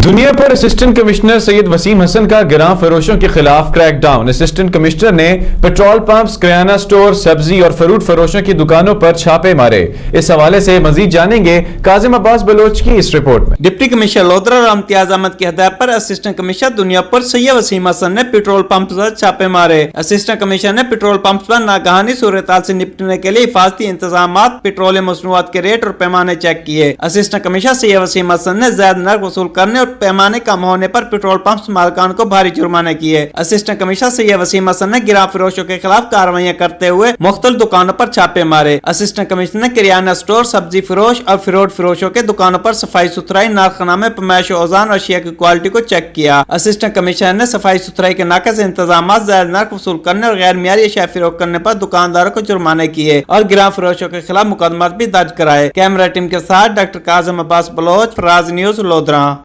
दुनिया पर assistant commissioner Syed Wasim Hasan का गिरां फरोशों के खिलाफ क्रैकडाउन। असिस्टेंट कमिश्नर ने पेट्रोल पंप्स, किराना स्टोर, सब्जी और फ्रूट फरोशों की दुकानों पर छापे मारे। इस हवाले से मजीद जानेंगे काजिम अब्बास बलोच की इस रिपोर्ट में। डिप्टी कमिश्नर लोधरा और इम्तियाज अहमद की हदायत पर असिस्टेंट कमिश्नर दुनिया पर सैयद वसीम हसन ने पेट्रोल पंप पर छापे मारे। असिस्टेंट कमिश्नर ने पेट्रोल पंप पर नागहानी सूरत से निपटने के लिए हिफाजती इंतजाम, पेट्रोलियम मसनूआत के रेट और पैमाने चेक किए। असिस्टेंट कमिश्नर सैयद वसीम हसन ने ज्यादा नर्क वसूल करने और पैमाने कम होने पर पेट्रोल पंप मालिकान को भारी जुर्माने किए। असिस्टेंट कमिश्नर सैयद वसीम हसन ने गिरां फरोशों के खिलाफ कार्रवाई करते हुए मुख्तलिफ दुकानों पर छापे मारे। असिस्टेंट कमिश्नर ने किराना स्टोर, सब्जी फरोश और फ्रूट फरोशों के दुकानों पर सफाई सुथराई, नारखनामे, पैमाइश औज़ान और अशिया की क्वालिटी को चेक किया। असिस्टेंट कमिश्नर ने सफाई सुथराई के नाकस इंतजाम, ज्यादा नर्क वसूल करने और गैर मियारी अशिया फरोख्त करने पर दुकानदारों को जुर्माने किए और गिरां फरोशों के खिलाफ मुकदमा भी दर्ज कराए। कैमरा टीम के साथ डॉक्टर काजिम अब्बास बलोच, फराज न्यूज, लोधरा।